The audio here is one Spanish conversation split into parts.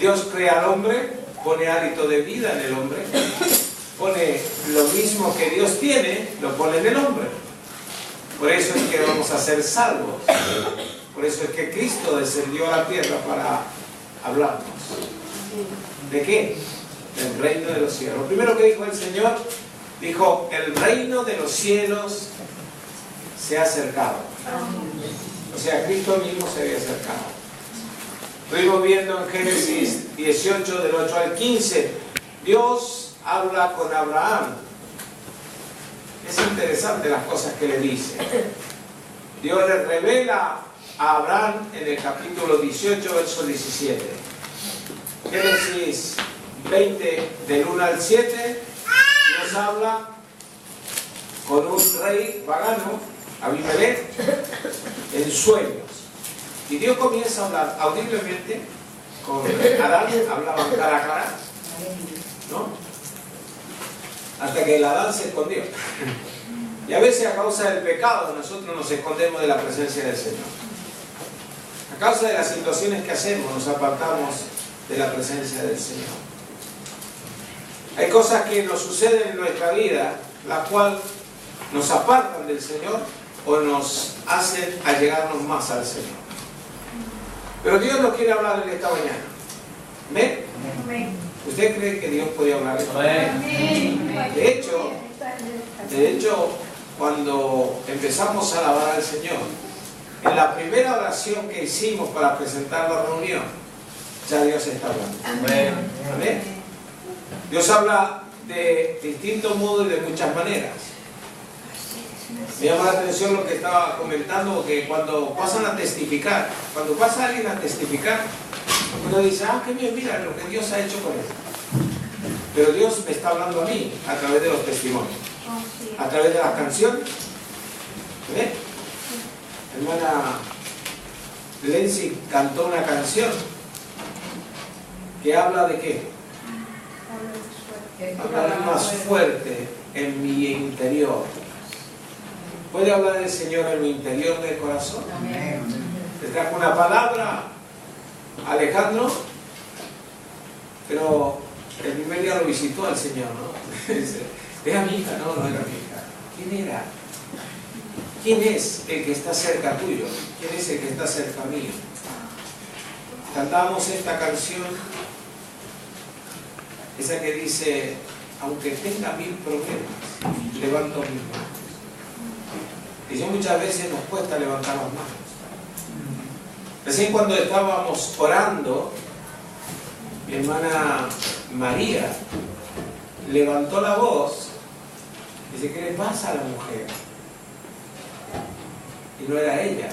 Dios crea al hombre, pone hálito de vida en el hombre, pone lo mismo que Dios tiene, lo pone en el hombre. Por eso es que vamos a ser salvos. Por eso es que Cristo descendió a la tierra para hablarnos. ¿De qué? Del reino de los cielos. Lo primero que dijo el Señor, dijo, el reino de los cielos se ha acercado. O sea, Cristo mismo se había acercado. Estuvimos viendo en Génesis 18, del 8 al 15, Dios habla con Abraham. Es interesante las cosas que le dice. Dios le revela a Abraham en el capítulo 18, verso 17. Génesis 20, del 1 al 7, Dios habla con un rey pagano, Abimelech, en sueños. Y Dios comienza a hablar audiblemente con Adán, hablaban cara a cara, ¿no? Hasta que el Adán se escondió. Y a veces a causa del pecado nosotros nos escondemos de la presencia del Señor. A causa de las situaciones que hacemos nos apartamos de la presencia del Señor. Hay cosas que nos suceden en nuestra vida, las cuales nos apartan del Señor o nos hacen allegarnos más al Señor. Pero Dios nos quiere hablar en esta mañana. ¿Amén? ¿Usted cree que Dios puede hablar esta mañana? De hecho, cuando empezamos a alabar al Señor, en la primera oración que hicimos para presentar la reunión, ya Dios está hablando. Amén. ¿Amén? Dios habla de distintos modos y de muchas maneras. Me llama la atención lo que estaba comentando, que cuando pasan a testificar, cuando pasa alguien a testificar, uno dice, ah, qué bien, mira lo que Dios ha hecho con él. Pero Dios me está hablando a mí a través de los testimonios, a través de las canciones. ¿Ve? Hermana Lenzi cantó una canción que habla de qué? Hablar más fuerte en mi interior. ¿Puede hablar el Señor en mi interior del corazón? Le trajo una palabra a Alejandro, pero el primer día lo visitó al Señor, ¿no? Dice, ¿era mi hija? No, no era mi hija. ¿Quién era? ¿Quién es el que está cerca tuyo? ¿Quién es el que está cerca mío? Cantábamos esta canción, esa que dice, aunque tenga 1000 problemas, levanto mis manos. Y yo muchas veces nos cuesta levantar las manos. Recién cuando estábamos orando, mi hermana María levantó la voz y dice, ¿qué le pasa a la mujer? Y no era ella,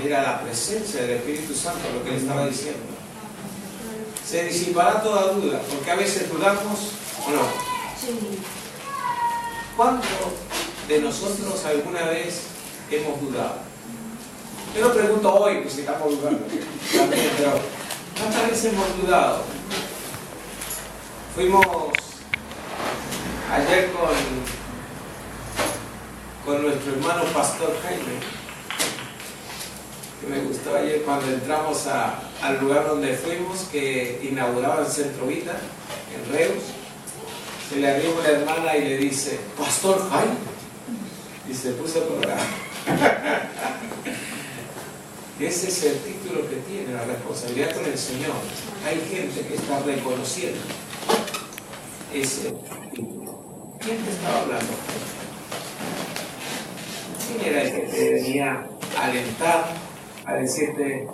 era la presencia del Espíritu Santo lo que le estaba diciendo. Se disipará toda duda, porque a veces dudamos o no. ¿Cuánto de nosotros alguna vez hemos dudado? Yo no pregunto hoy, pues si estamos dudando también, pero ¿cuántas veces hemos dudado? Fuimos ayer con nuestro hermano Pastor Jaime, que me gustó ayer cuando entramos al lugar donde fuimos, que inauguraban Centro Vida, en Reus. Se le arriba una hermana y le dice, Pastor Jaime, y se puso a colorar. Ese es el título que tiene, la responsabilidad con el Señor. Hay gente que está reconociendo ese título. ¿Quién te estaba hablando? ¿Quién era el que te venía a alentar, a decirte,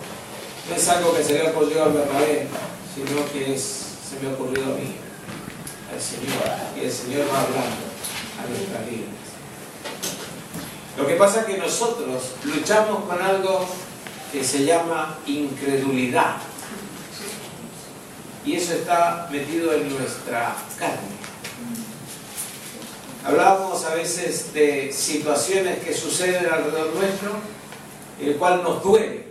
no es algo que se le ocurrió a Bernabé, sino que se me ha ocurrido a mí, al Señor, y el Señor va hablando a nuestras vidas? Lo que pasa es que nosotros luchamos con algo que se llama incredulidad, y eso está metido en nuestra carne. Hablábamos a veces de situaciones que suceden alrededor nuestro, el cual nos duele,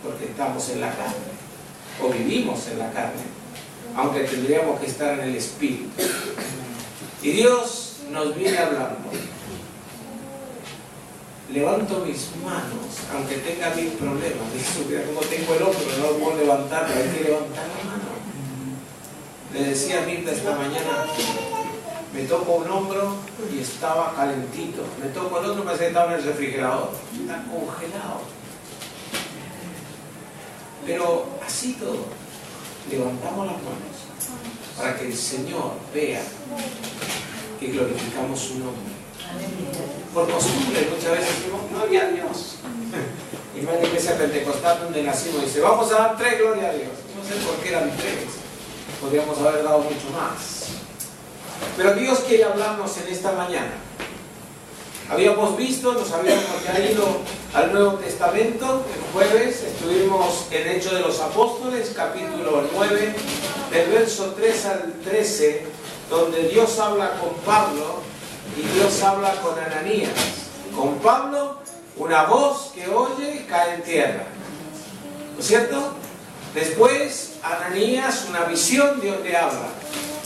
porque estamos en la carne, o vivimos en la carne, aunque tendríamos que estar en el Espíritu. Y Dios nos viene hablando. Levanto mis manos, aunque tenga 1000 problemas. Dice, mira cómo tengo el hombro, no lo puedo levantar, pero hay que levantar la mano. Le decía a Mirta esta mañana, me toco un hombro y estaba calentito. Me toco el otro, me parece que estaba en el refrigerador. Está congelado. Pero así todo, levantamos las manos para que el Señor vea que glorificamos su nombre. Por costumbre, muchas veces decimos, gloria a Dios. Y más de iglesia pentecostal donde nacimos, dice, vamos a dar 3 gloria a Dios. No sé por qué eran 3. Podríamos haber dado mucho más. Pero Dios quiere hablarnos en esta mañana. Habíamos visto, nos habíamos ya ido al Nuevo Testamento. El jueves estuvimos en Hechos de los Apóstoles, capítulo 9, del verso 3 al 13, donde Dios habla con Pablo y Dios habla con Ananías. Con Pablo, una voz que oye y cae en tierra. ¿No es cierto? Después, Ananías, una visión, Dios le habla.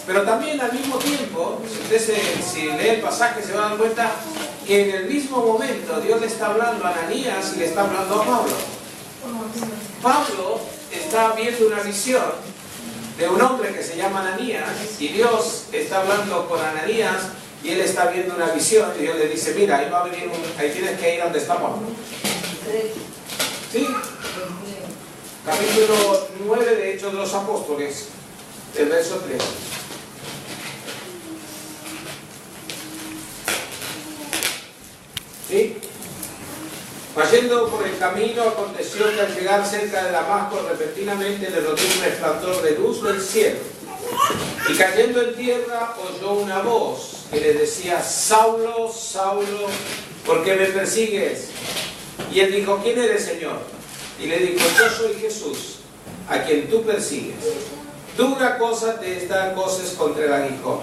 Pero también al mismo tiempo, si lee el pasaje se va a dar cuenta que en el mismo momento Dios le está hablando a Ananías y le está hablando a Pablo. Pablo está viendo una visión de un hombre que se llama Ananías y Dios está hablando con Ananías y él está viendo una visión y Dios le dice, mira, ahí va a venir ahí tienes que ir a donde está Pablo. ¿Sí? Capítulo 9 de Hechos de los Apóstoles, el verso 3. ¿Sí? Yendo por el camino, aconteció que al llegar cerca de Damasco, repentinamente le rodeó un resplandor de luz del cielo. Y cayendo en tierra, oyó una voz que le decía, Saulo, Saulo, ¿por qué me persigues? Y él dijo, ¿quién eres, Señor? Y le dijo, yo soy Jesús, a quien tú persigues. Dura cosa te está cosas contra el aguijón.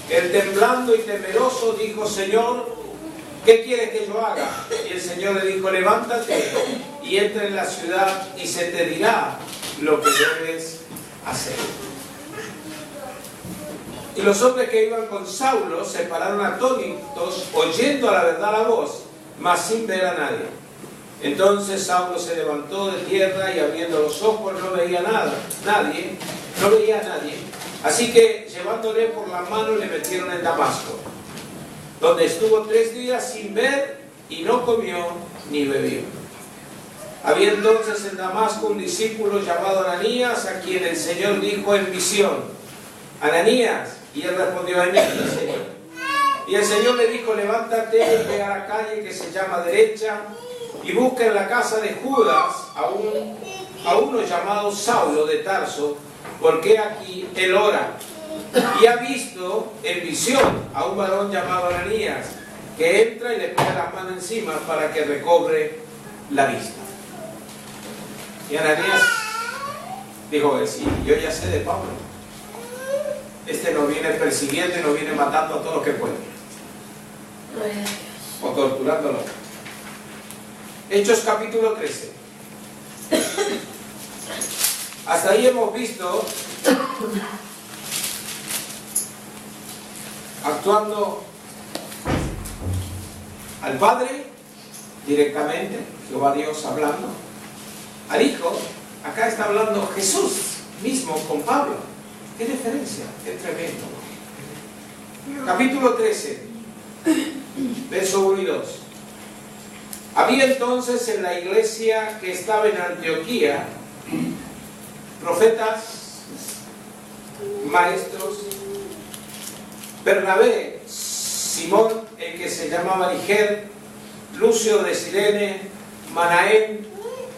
Él temblando y temeroso dijo, Señor, ¿qué quieres que yo haga? Y el Señor le dijo, levántate y entra en la ciudad y se te dirá lo que debes hacer. Y los hombres que iban con Saulo se pararon atónitos, oyendo a la verdad la voz, mas sin ver a nadie. Entonces Saulo se levantó de tierra y abriendo los ojos no veía nada, no veía a nadie. Así que llevándole por la mano le metieron en Damasco, donde estuvo 3 días sin ver y no comió ni bebió. Había entonces en Damasco un discípulo llamado Ananías, a quien el Señor dijo en visión, Ananías, y él respondió, en el Señor. Y el Señor le dijo, levántate y ve a la calle que se llama Derecha, y busca en la casa de Judas a uno llamado Saulo de Tarso, porque aquí él ora. Y ha visto en visión a un varón llamado Ananías, que entra y le pone las manos encima para que recobre la vista. Y Ananías dijo, sí, yo ya sé de Pablo. Este nos viene persiguiendo y nos viene matando a todos los que puede. O torturándolo. Hechos capítulo 13. Hasta ahí hemos visto actuando al Padre directamente, Jehová Dios hablando, al Hijo, acá está hablando Jesús mismo con Pablo. ¿Qué diferencia? Qué tremendo. Capítulo 13, verso 1 y 2. Había entonces en la iglesia que estaba en Antioquía profetas, maestros, Bernabé, Simón, el que se llamaba Niger, Lucio de Cirene, Manaén,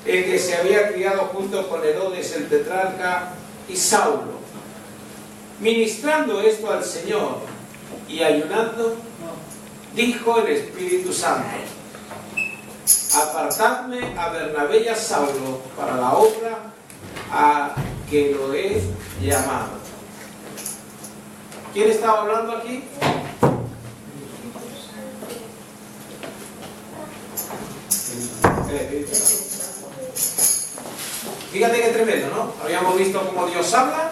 el que se había criado junto con Herodes el tetrarca, y Saulo. Ministrando esto al Señor y ayunando, dijo el Espíritu Santo, apartadme a Bernabé y a Saulo para la obra a que lo he llamado. ¿Quién estaba hablando aquí? Fíjate qué tremendo, ¿no? Habíamos visto cómo Dios habla,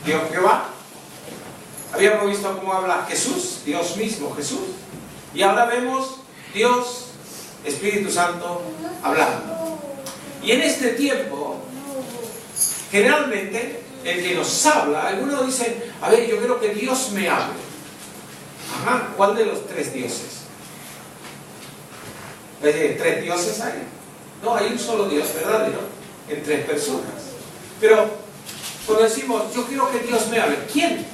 Dios Jehová. Habíamos visto cómo habla Jesús, Dios mismo, Jesús. Y ahora vemos Dios, Espíritu Santo, hablando. Y en este tiempo, generalmente, el que nos habla. Algunos dicen, a ver, yo quiero que Dios me hable. Ajá, ¿cuál de los tres dioses? ¿Tres dioses hay? No, hay un solo Dios verdadero en tres personas. Pero cuando decimos, yo quiero que Dios me hable, ¿quién?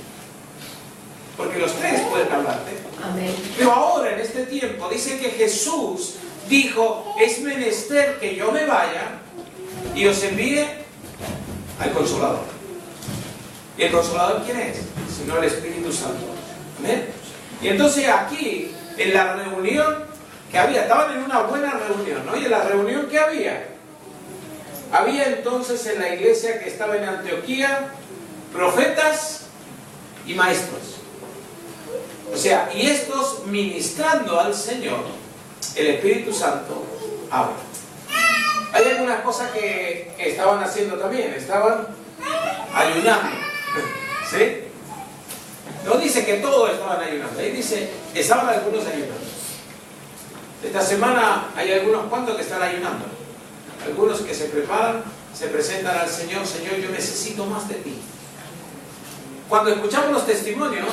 Porque los tres pueden hablarte. Amén. Pero ahora, en este tiempo, dice que Jesús dijo, es menester que yo me vaya y os envíe al Consolador. ¿Y el Consolador quién es? Sino el Espíritu Santo. ¿Amén? Y entonces aquí, en la reunión que había, estaban en una buena reunión, ¿no? Y en la reunión que había entonces en la iglesia que estaba en Antioquía, profetas y maestros. O sea, y estos ministrando al Señor, el Espíritu Santo habla. Hay algunas cosas que estaban haciendo también, estaban ayunando, ¿sí? No dice que todos estaban ayunando, ahí dice, estaban algunos ayunando. Esta semana hay algunos cuantos que están ayunando, algunos que se preparan, se presentan al Señor, Señor, yo necesito más de ti. Cuando escuchamos los testimonios,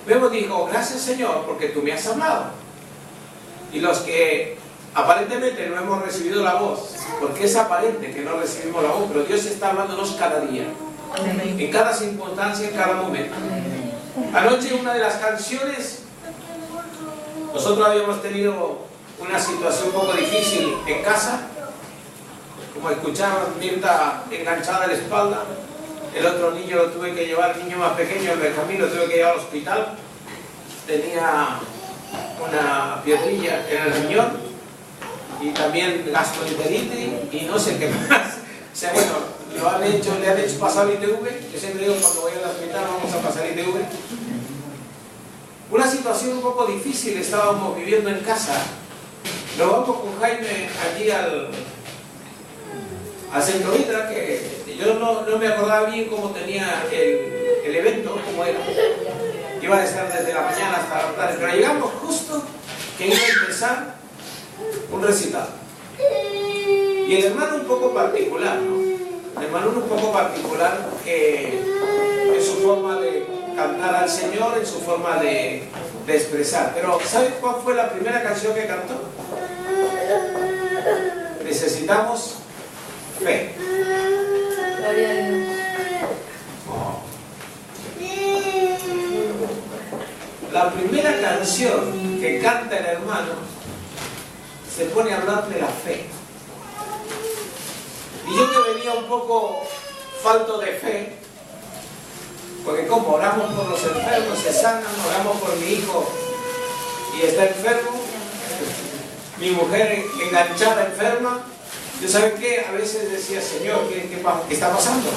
luego dijo, gracias Señor, porque tú me has hablado. Y los que aparentemente no hemos recibido la voz, porque es aparente que no recibimos la voz, pero Dios está hablándonos cada día, en cada circunstancia, en cada momento. Anoche una de las canciones, nosotros habíamos tenido una situación un poco difícil en casa, como escuchaban, Mirta enganchada a la espalda. El otro niño lo tuve que llevar, el niño más pequeño, el Benjamín, lo tuve que llevar al hospital. Tenía una piedrilla en el riñón y también gastroenteritis y no sé qué más. O sea, bueno, le han hecho pasar ITV. Yo siempre digo, cuando voy al hospital vamos a pasar ITV. Una situación un poco difícil estábamos viviendo en casa. Nos vamos con Jaime allí al Centro Hidra, que yo no me acordaba bien cómo tenía el evento, cómo era. Iba a estar desde la mañana hasta la tarde, pero llegamos justo que iba a empezar un recital. Y el hermano un poco particular, ¿no? El hermano un poco particular en su forma de cantar al Señor, en su forma de expresar. Pero ¿saben cuál fue la primera canción que cantó? Necesitamos fe. Gloria a Dios. Oh. La primera canción que canta el hermano se pone a hablar de la fe. Y yo que venía un poco falto de fe, porque como oramos por los enfermos, se sanan, oramos por mi hijo y está enfermo, mi mujer enganchada enferma. ¿Yo saben qué? A veces decía, Señor, ¿qué está pasando?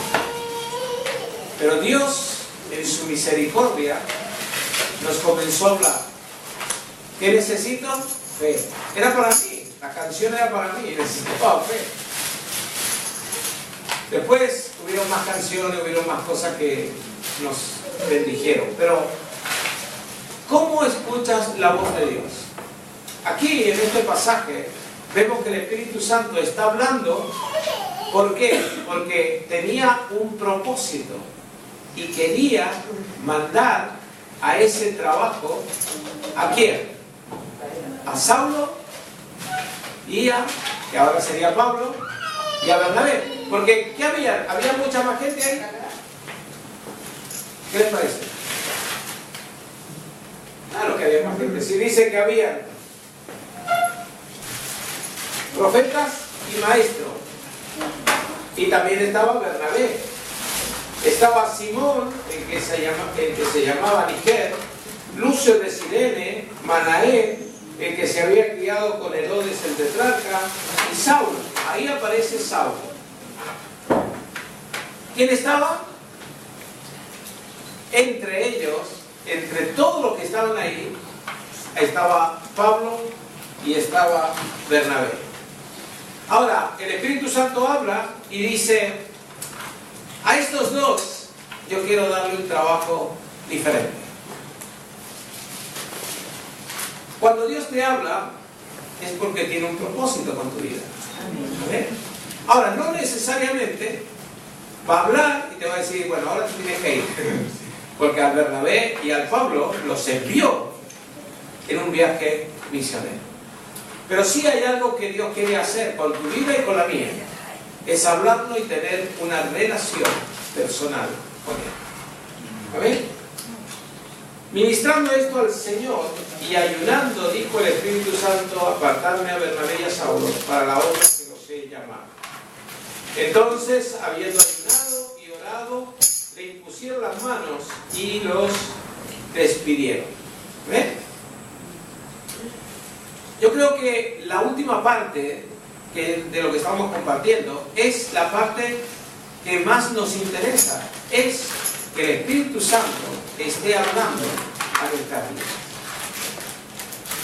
Pero Dios, en su misericordia, nos comenzó a hablar. ¿Qué necesito? Fe. Era para mí, la canción era para mí, necesitaba fe. Después hubieron más canciones, hubieron más cosas que nos bendijeron. Pero, ¿cómo escuchas la voz de Dios? Aquí, en este pasaje, vemos que el Espíritu Santo está hablando. ¿Por qué? Porque tenía un propósito y quería mandar a ese trabajo, ¿a quién? A Saulo y que ahora sería Pablo, y a Bernabé. Porque, ¿qué había? ¿Había mucha más gente ahí? ¿Qué les parece? Claro que había más gente. Si dice que había profetas y maestros, y también estaba Bernabé, estaba Simón, el que se llamaba Niger, Lucio de Cirene, Manaén, el que se había criado con Herodes el tetrarca, y Saulo. Ahí aparece Saulo. ¿Quién estaba? Entre ellos, entre todos los que estaban ahí, estaba Pablo y estaba Bernabé. Ahora, el Espíritu Santo habla y dice, a estos dos yo quiero darle un trabajo diferente. Cuando Dios te habla, es porque tiene un propósito con tu vida. ¿Vale? Ahora, no necesariamente Va a hablar y te va a decir, bueno, ahora tú tienes que ir. Porque al Bernabé y al Pablo los envió en un viaje misionero. Pero sí hay algo que Dios quiere hacer con tu vida y con la mía. Es hablarlo y tener una relación personal con Él. ¿Amén? Ministrando esto al Señor y ayunando, dijo el Espíritu Santo, apartarme a Bernabé y a Saulo para la obra que los he llamado. Entonces, habiendo ayunado y orado, le impusieron las manos y los despidieron. ¿Ven? Yo creo que la última parte de lo que estamos compartiendo es la parte que más nos interesa. Es que el Espíritu Santo esté hablando a nuestra vida.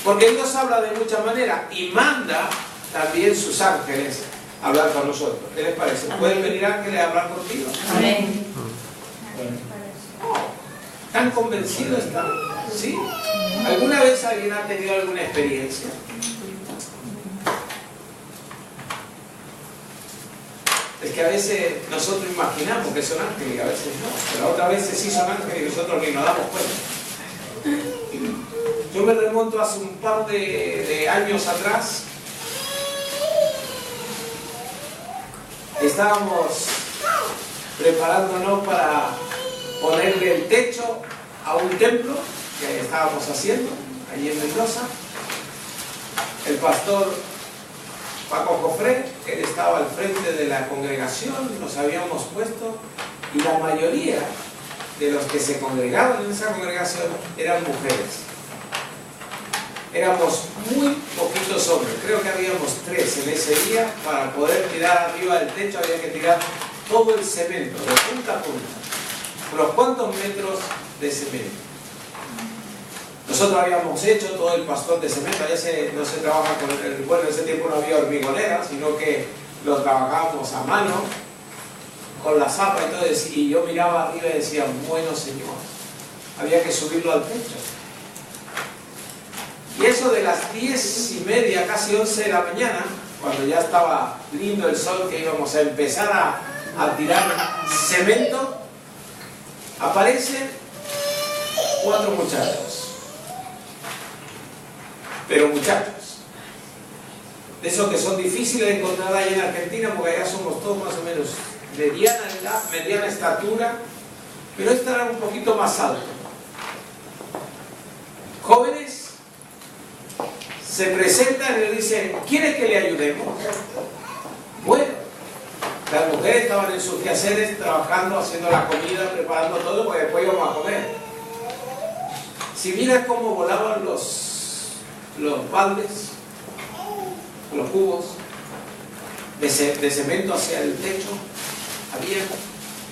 Porque Dios habla de muchas maneras y manda también sus ángeles a hablar con nosotros. ¿Qué les parece? ¿Pueden venir ángeles a hablar contigo? Amén. ¿Están convencidos? ¿Están? ¿Sí? ¿Alguna vez alguien ha tenido alguna experiencia? Es que a veces nosotros imaginamos que son ángeles y a veces no, pero otras veces sí son ángeles y nosotros ni nos damos cuenta. Yo me remonto hace un par de años atrás. Estábamos preparándonos para ponerle el techo a un templo que estábamos haciendo allí en Mendoza. El pastor Paco Cofré, él estaba al frente de la congregación, nos habíamos puesto y la mayoría de los que se congregaban en esa congregación eran mujeres. Éramos muy poquitos hombres, creo que habíamos 3 en ese día. Para poder tirar arriba del techo había que tirar todo el cemento, de punta a punta, unos cuantos metros de cemento. Nosotros habíamos hecho todo el pastón de cemento. Allá no se trabaja con bueno, en ese tiempo no había hormigonera, sino que lo trabajábamos a mano, con la zapa y todo. Y yo miraba arriba y decía, bueno Señor, había que subirlo al techo. Y eso de las 10:30, casi 11 de la mañana, cuando ya estaba lindo el sol, que íbamos a empezar a tirar cemento, aparecen 4 muchachos. Pero muchachos, de esos que son difíciles de encontrar ahí en Argentina, porque allá somos todos más o menos mediana edad, mediana estatura, pero este era un poquito más alto. Jóvenes, se presentan y le dicen, ¿quiere que le ayudemos? Bueno, las mujeres estaban en sus quehaceres, trabajando, haciendo la comida, preparando todo, porque después íbamos a comer. Si miras cómo volaban los baldes, los cubos de cemento hacia el techo, había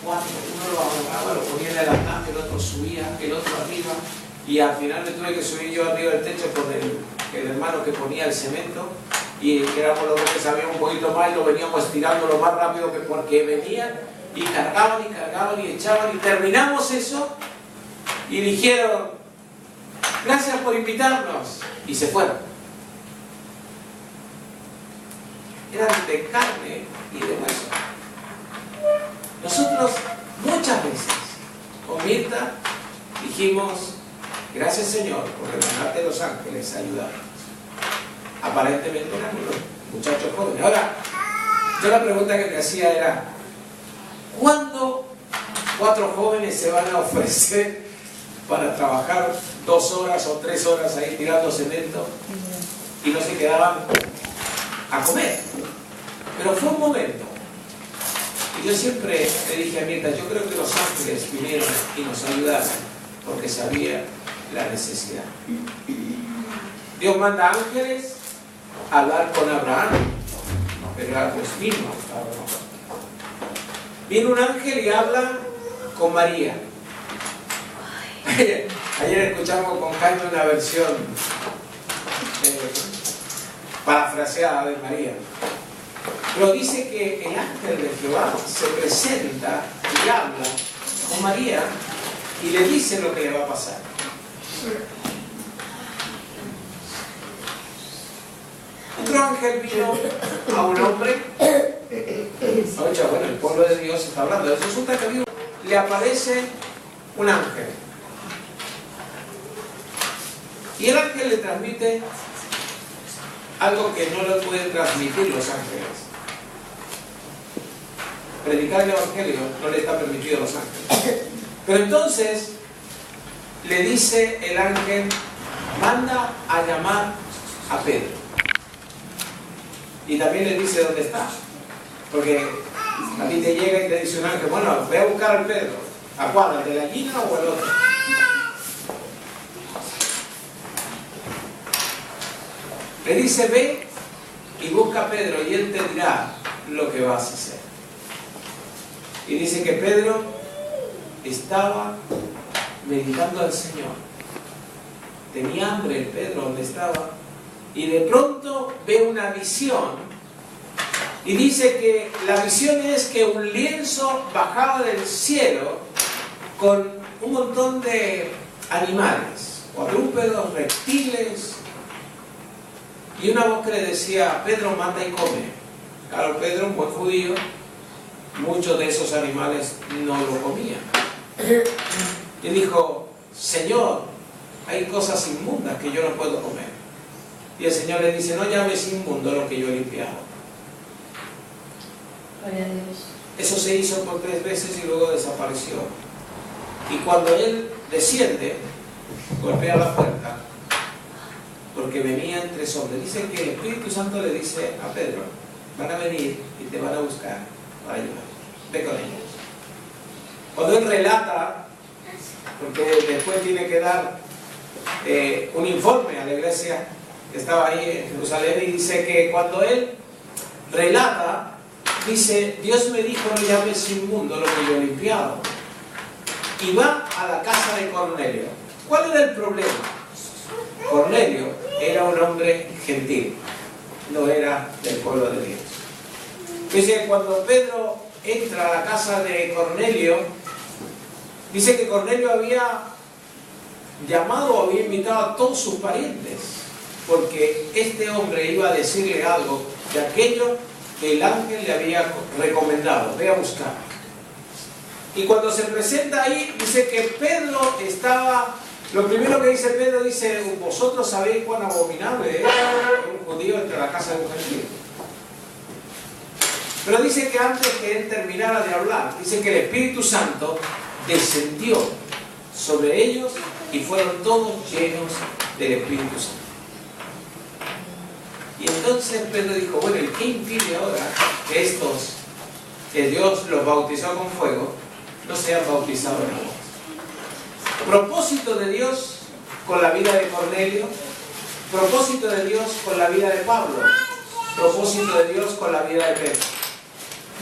4, uno lo agarraba, lo ponía en el andamio, el otro subía, el otro arriba, y al final me tuve que subir yo arriba del techo con el hermano que ponía el cemento, y éramos los dos que sabíamos un poquito más y lo veníamos estirando lo más rápido que porque venían y cargaban y echaban, y terminamos eso y dijeron, gracias por invitarnos, y se fueron. Eran de carne y de hueso. Nosotros muchas veces con Mirta dijimos, gracias Señor por mandarte los ángeles a ayudarnos. Aparentemente eran unos muchachos jóvenes. Ahora, yo la pregunta que me hacía era, ¿cuándo 4 jóvenes se van a ofrecer para trabajar 2 horas o 3 horas ahí tirando cemento y no se quedaban a comer? Pero fue un momento. Y yo siempre le dije a Mirta, yo creo que los ángeles vinieron y nos ayudaron porque sabía la necesidad. Dios manda ángeles a hablar con Abraham, pero era Dios mismo. Viene un ángel y habla con María. Ayer escuchamos con Jaime una versión parafraseada de María. Pero dice que el ángel de Jehová se presenta y habla con María y le dice lo que le va a pasar. Otro ángel vino a un hombre Oye, bueno, el pueblo de Dios está hablando. Resulta que le aparece un ángel. Y el ángel le transmite algo que no le pueden transmitir los ángeles. Predicar el evangelio no le está permitido a los ángeles. Pero entonces le dice el ángel, manda a llamar a Pedro. Y también le dice dónde está. Porque a ti te llega y te dice un ángel, bueno, ve a buscar al Pedro. ¿A cuál? ¿Al de la gallina o al otro? Le dice, ve y busca a Pedro y él te dirá lo que vas a hacer. Y dice que Pedro estaba meditando al Señor. Tenía hambre el Pedro donde estaba. Y de pronto ve una visión. Y dice que la visión es que un lienzo bajaba del cielo con un montón de animales, cuadrúpedos, reptiles. Y una voz que le decía, Pedro, manda y come. Claro, Pedro, un buen judío, muchos de esos animales no lo comían. Y dijo, Señor, hay cosas inmundas que yo no puedo comer. Y el Señor le dice, no llames inmundo lo que yo he limpiado. Gloria a Dios. Eso se hizo por 3 veces y luego desapareció. Y cuando él desciende, golpea la puerta, porque venían 3 hombres. Dice que el Espíritu Santo le dice a Pedro, van a venir y te van a buscar para ayudar. Ve con ellos. Cuando él relata, porque después tiene que dar un informe a la iglesia que estaba ahí en Jerusalén, y dice que cuando él relata, dice, Dios me dijo, no llames inmundo lo que yo he limpiado. Y va a la casa de Cornelio. ¿Cuál era el problema? Cornelio era un hombre gentil, no era del pueblo de Dios. Dice que cuando Pedro entra a la casa de Cornelio, dice que Cornelio había llamado o había invitado a todos sus parientes, porque este hombre iba a decirle algo de aquello que el ángel le había recomendado, ve a buscar. Y cuando se presenta ahí, dice que Pedro estaba, lo primero que dice Pedro, dice, vosotros sabéis cuán abominable es un judío entre la casa de un gentil. Pero dice que antes que él terminara de hablar, dice que el Espíritu Santo descendió sobre ellos y fueron todos llenos del Espíritu Santo. Y entonces Pedro dijo, bueno, ¿y qué impide ahora que estos, que Dios los bautizó con fuego, no sean bautizados en agua? Propósito de Dios con la vida de Cornelio, propósito de Dios con la vida de Pablo, propósito de Dios con la vida de Pedro.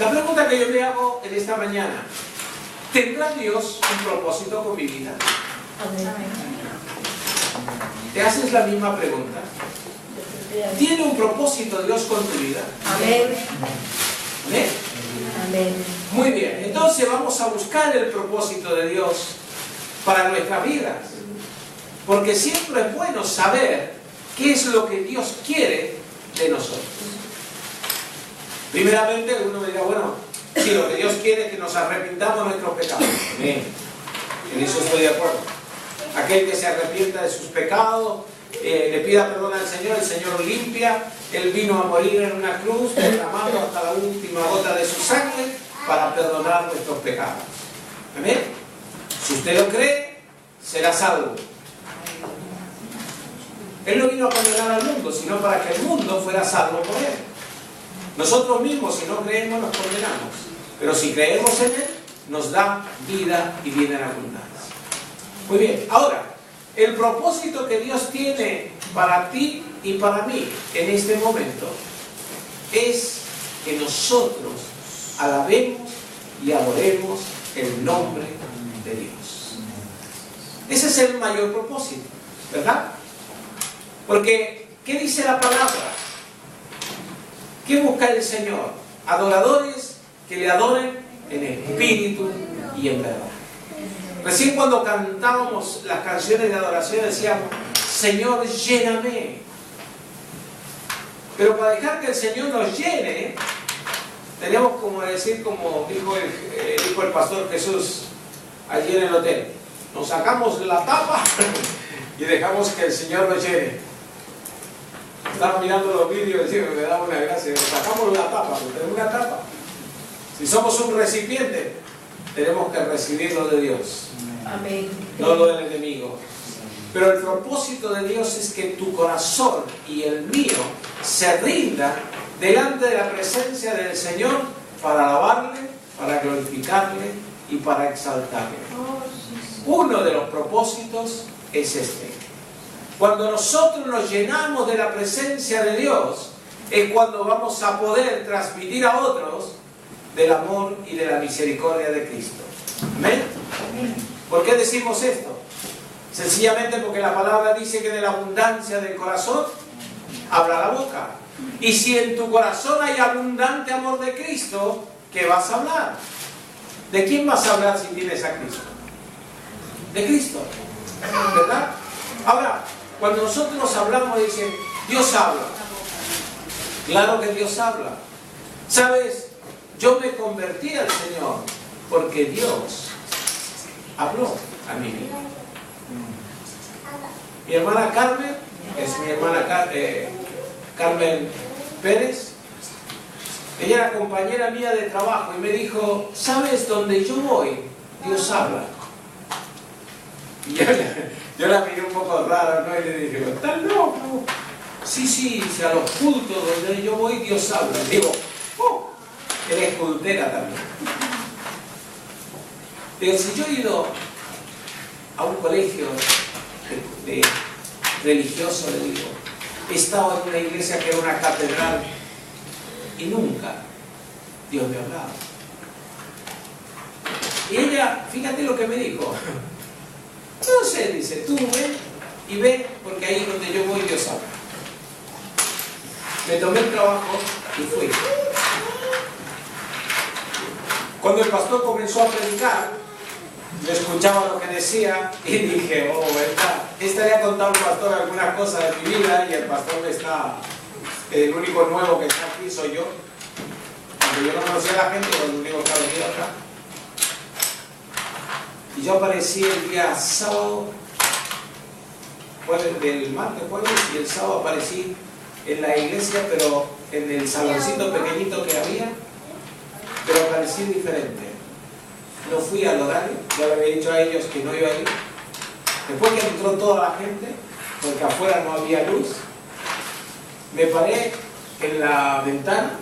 La pregunta que yo me hago en esta mañana, ¿tendrá Dios un propósito con mi vida? ¿Te haces la misma pregunta? ¿Tiene un propósito Dios con tu vida? Amén. ¿Amén? Amén. Muy bien, entonces vamos a buscar el propósito de Dios para nuestras vidas. Porque siempre es bueno saber qué es lo que Dios quiere de nosotros. Primeramente, uno me dirá, bueno, si lo que Dios quiere es que nos arrepintamos de nuestros pecados. Amén. En eso estoy de acuerdo. Aquel que se arrepienta de sus pecados, le pida perdón al Señor, el Señor limpia. Él vino a morir en una cruz, derramando hasta la última gota de su sangre para perdonar nuestros pecados. Amén. Si usted lo cree, será salvo. Él no vino a condenar al mundo, sino para que el mundo fuera salvo por él. Nosotros mismos, si no creemos, nos condenamos. Pero si creemos en él, nos da vida y vida en abundancia. Muy bien, ahora, el propósito que Dios tiene para ti y para mí en este momento es que nosotros alabemos y adoremos el nombre de Dios. Ese es el mayor propósito, ¿verdad? Porque, ¿qué dice la palabra? ¿Qué busca el Señor? Adoradores que le adoren en espíritu y en verdad. Recién cuando cantábamos las canciones de adoración decíamos, Señor, lléname. Pero para dejar que el Señor nos llene, Teníamos como decir, como dijo el pastor Jesús allí en el hotel, nos sacamos la tapa y dejamos que el Señor lo llene. Estaba mirando los vídeos y me daba una gracia, nos sacamos la tapa, porque tenemos una tapa. Si somos un recipiente, tenemos que recibirlo de Dios. Amén. No lo del enemigo. Pero el propósito de Dios es que tu corazón y el mío se rindan delante de la presencia del Señor para alabarle, para glorificarle y para exaltarle. Uno de los propósitos es este. Cuando nosotros nos llenamos de la presencia de Dios, es cuando vamos a poder transmitir a otros del amor y de la misericordia de Cristo. ¿Amén? ¿Por qué decimos esto? Sencillamente porque la palabra dice que de la abundancia del corazón habla la boca. Y si en tu corazón hay abundante amor de Cristo, ¿qué vas a hablar? ¿De quién vas a hablar si tienes a Cristo? De Cristo, ¿verdad? Ahora, cuando nosotros hablamos, dicen, Dios habla. Claro que Dios habla. ¿Sabes? Yo me convertí al Señor porque Dios habló a mi vida. Mi hermana Carmen, es mi hermana Carmen Pérez, ella era compañera mía de trabajo y me dijo, ¿sabes dónde yo voy? Dios habla. Y yo la miré un poco rara, ¿no? Y le dije, ¿estás loco? Sí, si a los cultos donde yo voy, Dios habla. Y digo, oh, eres cultera también. Pero si yo he ido a un colegio religioso, le digo, he estado en una iglesia que era una catedral y nunca Dios me hablaba. Y ella, fíjate lo que me dijo, no sé, dice, tú ven y ve, porque ahí donde yo voy Dios habla. Me tomé el trabajo y fui. Cuando el pastor comenzó a predicar, yo escuchaba lo que decía y dije, oh, esta le ha contado al pastor algunas cosas de mi vida y el pastor está, el único nuevo que está aquí soy yo. Cuando yo no conocía a la gente, el único que ha venido acá. Y yo aparecí el día sábado, del martes, jueves, y el sábado aparecí en la iglesia, pero en el saloncito pequeñito que había, pero aparecí diferente. No fui al horario, ya le había dicho a ellos que no iba a ir. Después que entró toda la gente, porque afuera no había luz, me paré en la ventana,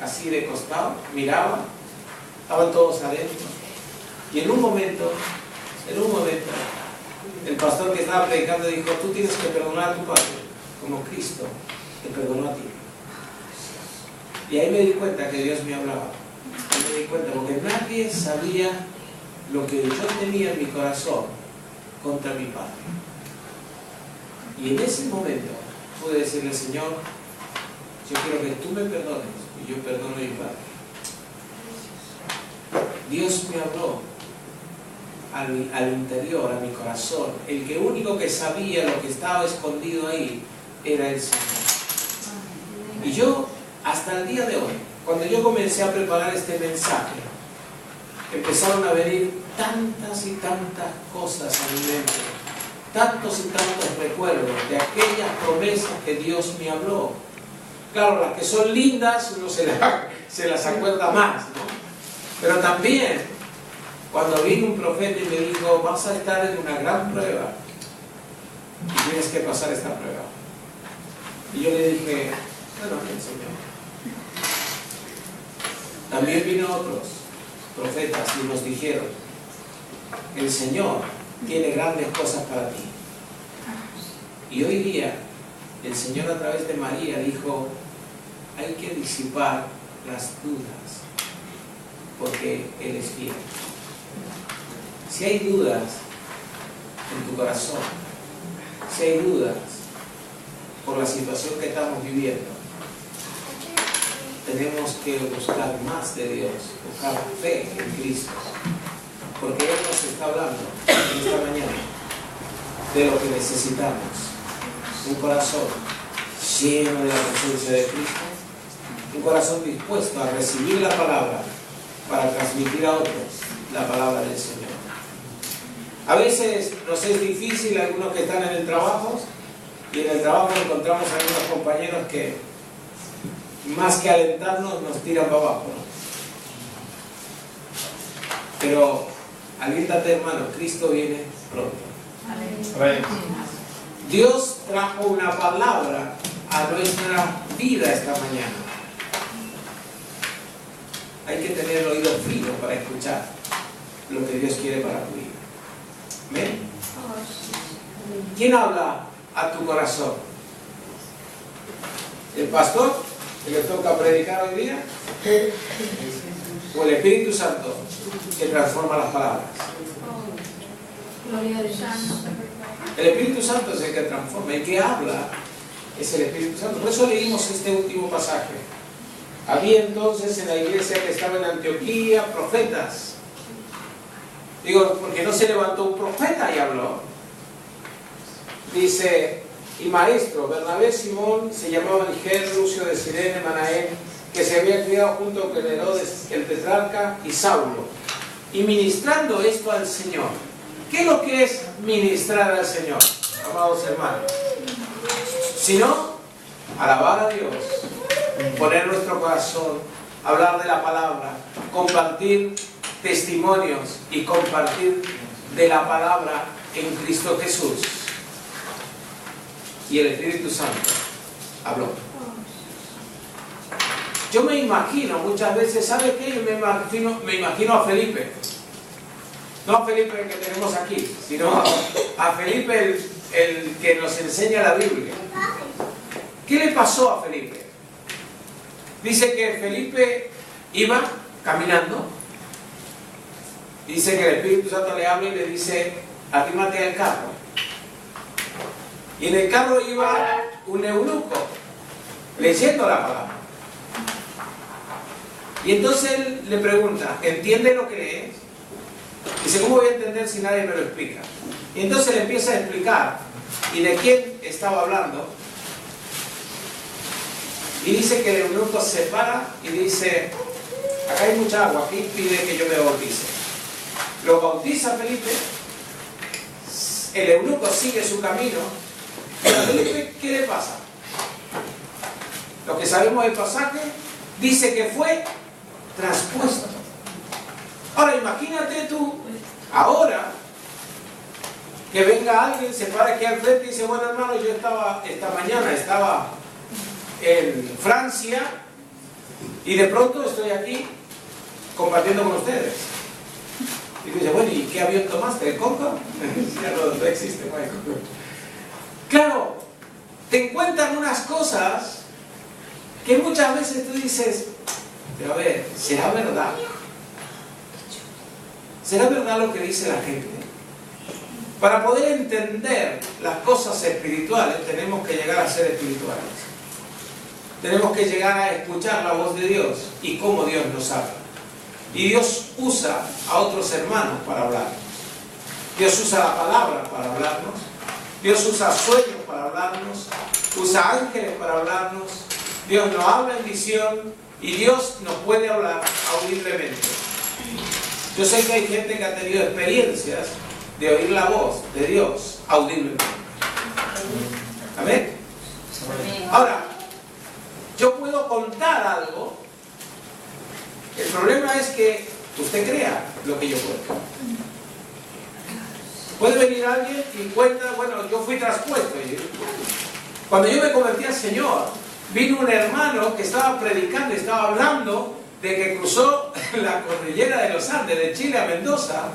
así de costado, miraba, estaban todos adentro. Y en un momento, el pastor que estaba predicando dijo, tú tienes que perdonar a tu padre, como Cristo te perdonó a ti. Y ahí me di cuenta que Dios me hablaba. Y me di cuenta, porque nadie sabía lo que yo tenía en mi corazón contra mi padre. Y en ese momento pude decirle, Señor, yo quiero que tú me perdones y yo perdono a mi padre. Dios me habló al interior, a mi corazón. El que único que sabía lo que estaba escondido ahí era el Señor. Y yo, hasta el día de hoy, cuando yo comencé a preparar este mensaje, empezaron a venir tantas y tantas cosas a mi mente, tantos y tantos recuerdos de aquellas promesas que Dios me habló. Claro, las que son lindas uno se las acuerda más, ¿no? Pero también cuando vino un profeta y me dijo, vas a estar en una gran prueba y tienes que pasar esta prueba. Y yo le dije, bueno, bien, Señor. También vino otros profetas y nos dijeron, el Señor tiene grandes cosas para ti. Y hoy día el Señor a través de María dijo, hay que disipar las dudas porque Él es fiel. Si hay dudas en tu corazón, si hay dudas por la situación que estamos viviendo, tenemos que buscar más de Dios, buscar fe en Cristo, porque Él nos está hablando en esta mañana de lo que necesitamos: un corazón lleno de la presencia de Cristo un corazón dispuesto a recibir la palabra para transmitir a otros la palabra del Señor. A veces nos es difícil, algunos que están en el trabajo, y en el trabajo encontramos a algunos compañeros que más que alentarnos nos tiran para abajo, ¿no? Pero aliéntate, hermano, Cristo viene pronto. Amén. Dios trajo una palabra a nuestra vida esta mañana. Hay que tener el oído fino para escuchar lo que Dios quiere para tu vida. ¿Amén? ¿Quién habla a tu corazón? ¿El pastor que le toca predicar hoy día? ¿O el Espíritu Santo que transforma las palabras? Gloria a Dios. El Espíritu Santo es el que transforma, el que habla es el Espíritu Santo. Por eso leímos este último pasaje. Había entonces en la iglesia que estaba en Antioquía profetas. Digo, porque no se levantó un profeta y habló. Dice, y maestro, Bernabé, Simón, se llamaba Niger, Lucio de Cirene, Manaén, que se había criado junto con Herodes, el tetrarca, y Saulo. Y ministrando esto al Señor. ¿Qué es lo que es ministrar al Señor, amados hermanos? Sino alabar a Dios, poner nuestro corazón, hablar de la palabra, compartir testimonios y compartir de la palabra en Cristo Jesús. Y el Espíritu Santo habló. Yo me imagino muchas veces, ¿sabe qué? Yo me imagino a Felipe. No a Felipe el que tenemos aquí, sino a Felipe el que nos enseña la Biblia. ¿Qué le pasó a Felipe? Dice que Felipe iba caminando. Dice que el Espíritu Santo le habla y le dice, arrímate al carro. Y en el carro iba un eunuco leyendo la palabra. Y entonces él le pregunta, ¿entiende lo que lees? Dice, ¿cómo voy a entender si nadie me lo explica? Y entonces le empieza a explicar. ¿Y de quién estaba hablando? Y dice que el eunuco se para y dice, acá hay mucha agua, aquí pide que yo me bautice. Lo bautiza Felipe, el eunuco sigue su camino, pero a Felipe, ¿qué le pasa? Lo que sabemos del pasaje, dice que fue traspuesto. Ahora imagínate tú, ahora, que venga alguien, se para aquí al frente y dice, bueno hermano, yo esta mañana estaba en Francia y de pronto estoy aquí compartiendo con ustedes. Y dice, bueno, ¿y qué avión tomaste? ¿El Concorde? Ya no existe, no hay Concorde. Claro, te encuentran unas cosas que muchas veces tú dices, pero a ver, ¿será verdad? ¿Será verdad lo que dice la gente? Para poder entender las cosas espirituales tenemos que llegar a ser espirituales. Tenemos que llegar a escuchar la voz de Dios y cómo Dios nos habla. Y Dios usa a otros hermanos para hablarnos. Dios usa la palabra para hablarnos. Dios usa sueños para hablarnos. Usa ángeles para hablarnos. Dios nos habla en visión y Dios nos puede hablar audiblemente. Yo sé que hay gente que ha tenido experiencias de oír la voz de Dios audiblemente. ¿Amén? Ahora, yo puedo contar algo. El problema es que usted crea lo que yo cuento. Puede venir alguien y cuenta, bueno, yo fui traspuesto. Cuando yo me convertí al Señor, vino un hermano que estaba predicando, estaba hablando de que cruzó la cordillera de los Andes, de Chile a Mendoza,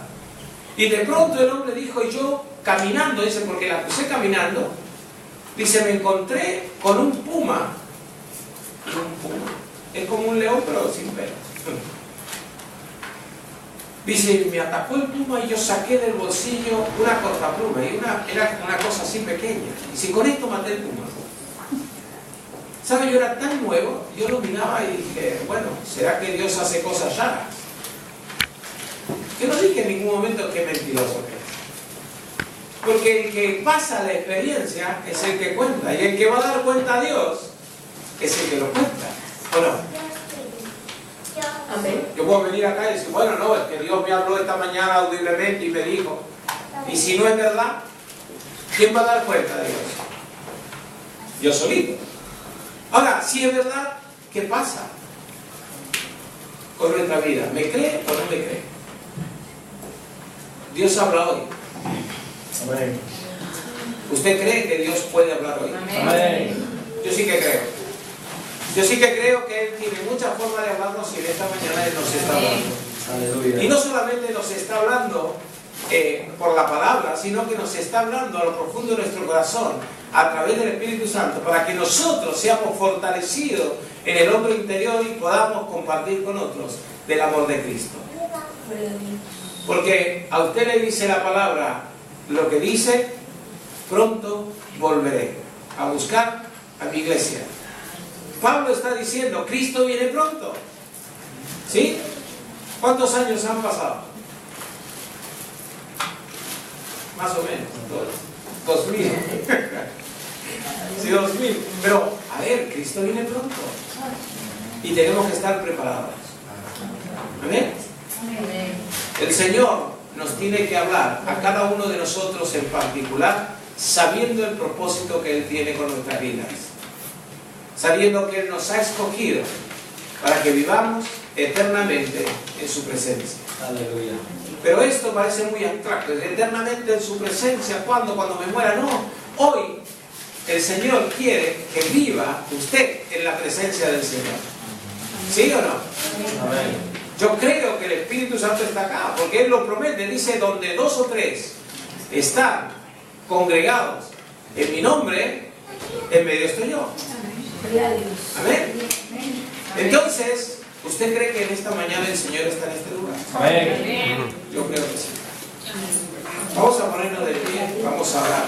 y de pronto el hombre dijo, y yo caminando, dice, porque la crucé caminando, dice, me encontré con un puma. Un puma. Es como un león, pero sin pelo. Dice, me atacó el puma y yo saqué del bolsillo una cortapluma, y era una cosa así pequeña. Y si con esto maté el puma. ¿Sabe? Yo era tan nuevo, yo lo miraba y dije, bueno, ¿será que Dios hace cosas raras? Yo no dije en ningún momento que mentiroso que es. Porque el que pasa la experiencia es el que cuenta, y el que va a dar cuenta a Dios es el que lo cuenta. ¿O no? Amén. Yo puedo venir acá y decir, bueno, no, es que Dios me habló esta mañana audiblemente y me dijo. Y si no es verdad, ¿quién va a dar cuenta de Dios? Yo solito. Ahora, si es verdad, ¿qué pasa con nuestra vida? ¿Me cree o no me cree? Dios habla hoy. Amén. ¿Usted cree que Dios puede hablar hoy? Amén. Yo sí que creo. Yo sí que creo que Él tiene muchas formas de hablarnos y en esta mañana Él nos está hablando. Aleluya. Y no solamente nos está hablando por la palabra, sino que nos está hablando a lo profundo de nuestro corazón a través del Espíritu Santo para que nosotros seamos fortalecidos en el hombre interior y podamos compartir con otros del amor de Cristo. Porque a usted le dice la palabra lo que dice, pronto volveré a buscar a mi iglesia. Pablo está diciendo, Cristo viene pronto. ¿Sí? ¿Cuántos años han pasado? Más o menos, 2000. Sí, 2000. Pero, a ver, Cristo viene pronto. Y tenemos que estar preparados. ¿Amén? El Señor nos tiene que hablar a cada uno de nosotros en particular, sabiendo el propósito que Él tiene con nuestras vidas. Sabiendo que Él nos ha escogido para que vivamos eternamente en su presencia. Aleluya. Pero esto parece muy abstracto. Eternamente en su presencia. ¿Cuándo? Cuando me muera. No. Hoy el Señor quiere que viva usted en la presencia del Señor. ¿Sí o no? Amén. Yo creo que el Espíritu Santo está acá, porque Él lo promete. Dice, donde 2 o 3 están congregados en mi nombre, en medio estoy yo. Amén. Entonces, ¿usted cree que en esta mañana el Señor está en este lugar? Amén. Yo creo que sí. Vamos a ponernos de pie, vamos a orar.